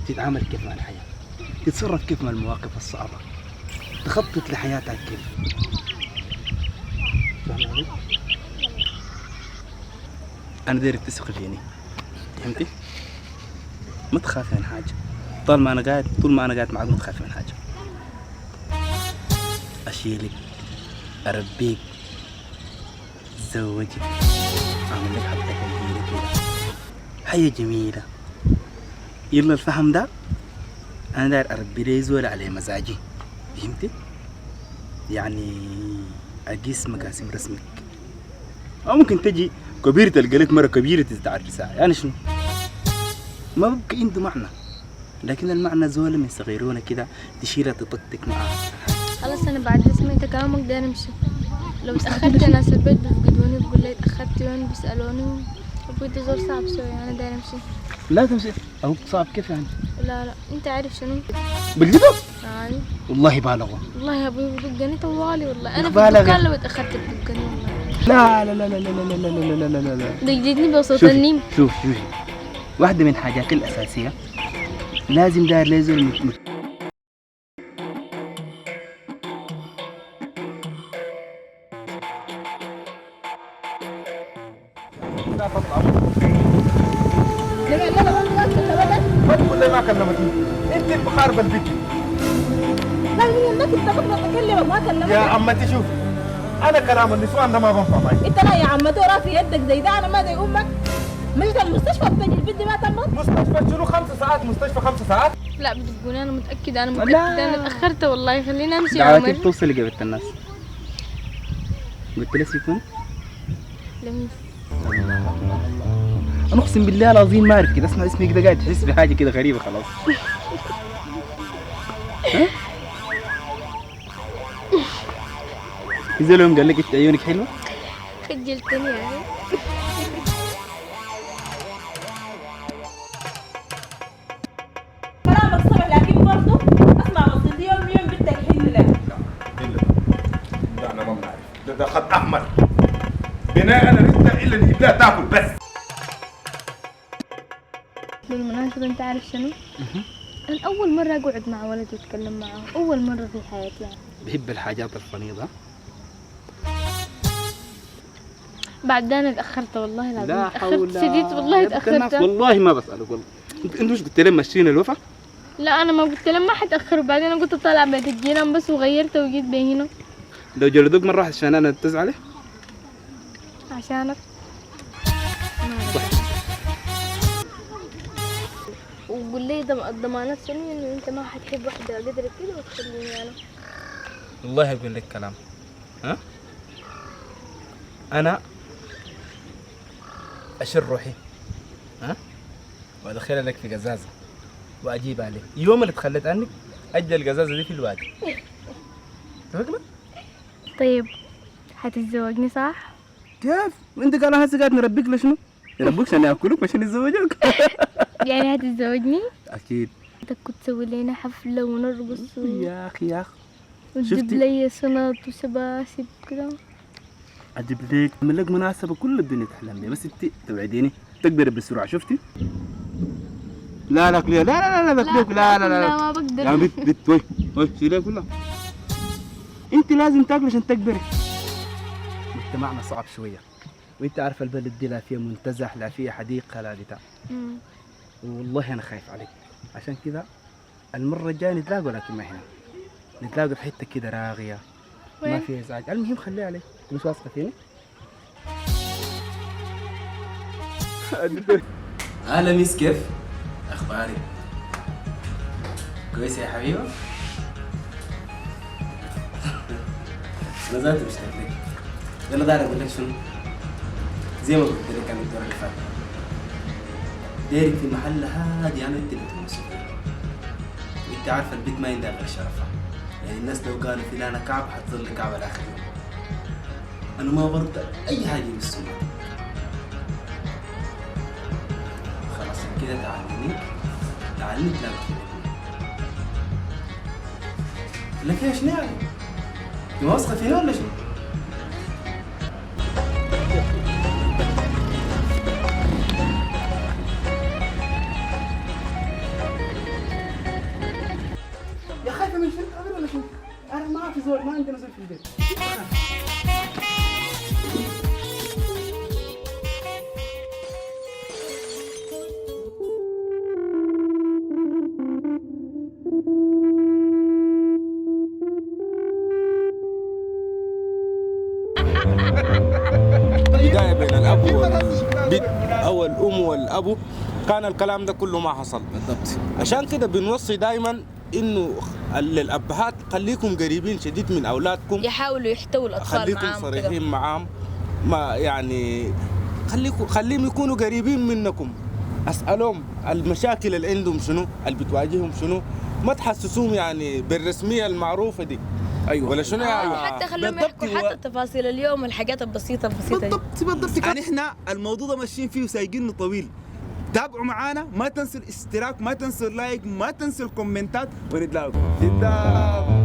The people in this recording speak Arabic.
تتعامل كيف مع الحياة، تتصرف كيف مع المواقف الصعبة، تخطط لحياتك كيف. فاهم علي؟ أنا دايرك تثق فيني، فهمتي؟ ما تخافي من حاجة، طول ما أنا قاعد معك ما تخافي من حاجة. أشيلك، أربيك، أتزوجك، أعمل لك حبة كبيرة كده، حياة جميلة. يلا الفهم ده أنا داير أربي لي زول على مزاجي، فهمتي؟ يعني أقيس مقاسم رسمك، أو ممكن تجي كبيرة القلت مرة كبيرة تتعرسها، يعني شنو؟ ما ببقى عنده معنى، لكن المعنى زول من صغيرونة كده تشيلها تطقطق معاه. خلاص انا بعد سمعت كلامك ده نمشي. لو تأخرت ناس البيت بيفقدوني، بيقول لي اتأخرتي وين، بيسألوني. وبيدي زور صعب شوية، انا داير امشي. لا تمشي، أبوك صعب كيف يعني؟ لا انت عارف شنو؟ بالجد؟ يعني والله بالغوا. والله يا ابوي بدقني طوالي والله. انا في بالغة. الدكان لو اتأخرت بدقني والله. لا لا لا لا لا لا لا لا لا لا لا. دقدقني بصوت شوفي النيم. شوفي واحدة من الحاجات الأساسية لازم داير لازم لا تطلع. لا ما ابدا. ما تقول لي ما كلمتني، انت المخاربة البيت. لا هي ما كنت بقدر اكلمك ما كلمتك. يا عمتي شوف، انا كلام النسوان ده ما بنفع معي. انت لا يا عمتي ورا في يدك زي ده، انا ما زي امك. مشيت المستشفى بتجي البنت ما تمت. مستشفى شنو 5 ساعات؟ مستشفى 5 ساعات؟ لا بدقوني، انا متأكدة لا. انا اتأخرت والله. خليني امشي يا دعواتي عمر. بتوصل لقبة الناس. قلت لك يكون؟ لميس. انا اقسم بالله العظيم ما اعرف كده، اسمع اسمي كده قاعد تحس بحاجة كده غريبة خلاص. ها؟ في يوم قال لك انت عيونك حلوة؟ خجلتني يعني. كلامك صح لكن برضه اسمع وصلت يوم بدك حل لك. لا انا ما بنعرف، ده خط احمر بناء انا انت الا نجيب لها تاكل بس. بالمناسبة انت عارف شنو؟ انا اول مرة اقعد مع ولد واتكلم معه، اول مرة في حياتي يعني. بحب الحاجات الفنيضة. بعد ده انا اتأخرت والله العظيم. لا اتأخرت حول شديد والله اتأخرت. والله ما بسألك والله. انت مش قلت لي ماشيين الوفا؟ لا انا ما قلت لهم ما حتأخر، وبعدين انا كنت طالعة بيت الجيران بس وغيرت وجيت بين هنا. لو جلدوك مرة واحدة عشان انا تزعلي؟ عشانك. وقول لي الضمانات شنو انه انت ما حتحب واحدة قدرك كده وتخليني انا. والله اقول لك كلام، ها؟ انا اشر روحي، ها؟ وادخلها لك في قزازة واجيب عليك، يوم اللي تخليت عنك اجل القزازة دي في الوادي. اتفقنا؟ طيب حتتزوجني صح؟ كيف؟ انت قال هسه قاعد نربيك لشنو؟ يربوك عشان ياكلوك مش عشان يتزوجوك. يعني هتتزوجني؟ اكيد. انت كنت تسوي لنا حفلة ونرقص يا اخي وتجيب شفتي؟ لي سنط وشباسب كده. اجيب لك اعمل لك مناسبة كل الدنيا تحلم بيها، بس انت توعديني تقدري بسرعة. شفتي؟ لا لا لا لا لا لا لا لا لا ما بقدر. يا بنت وي شيلها كلها. انت لازم تاكل عشان تكبري. مجتمعنا صعب شوية، وانت عارفة البلد دي لا فيها منتزه لا فيها حديقة لا بتاع. والله انا خايف عليك، عشان كذا المرة الجاية نتلاقوا، لكن ما هنا، نتلاقوا في حتة كده راغية ما وين؟ فيها ازعاج. المهم خليها عليك، مش واثقة فيني. هلا ميس، كيف اخبارك؟ كويسة يا حبيبة؟ انا ذاتي مشتاق لك. يلا داير اقول لك شنو؟ زي ما قلت لك انا الدور اللي فات، دايرك في محل هادي انا انت اللي تمسك. وانت عارفه البيت ما عندها غير شرفها، يعني الناس لو قالوا فلانة كعب حتظل كعب الاخر يوم. انا ما برضى اي حاجه بالسمعه. خلاص كده تعالي نتلاقى في البيت. لك يا شنو يعني؟ انت واثقه فيني ولا شنو؟ انت نزل في البيت. بداية بين الأب والبنت أو الأم والأبو كان الكلام ده كله ما حصل بالضبط. عشان كده بنوصي دائما إنه للأبهات خليكم قريبين شديد من أولادكم، يحاولوا يحتووا الأطفال خليكم معاهم صريحين معاهم، ما يعني خليهم يكونوا قريبين منكم، اسالهم المشاكل اللي عندهم شنو، اللي بتواجههم شنو، ما تحسسوهم يعني بالرسميه المعروفه دي. ايوه ولا شنو حتى خليهم يحكوا حتى تفاصيل اليوم والحاجات البسيطة دي. بالضبط. يعني احنا الموضوع ده ماشيين فيه وسايقينه طويل. تابعوا معانا، ما تنسوا الاشتراك، ما تنسوا اللايك، ما تنسوا الكومنتات، ونتلاقوا.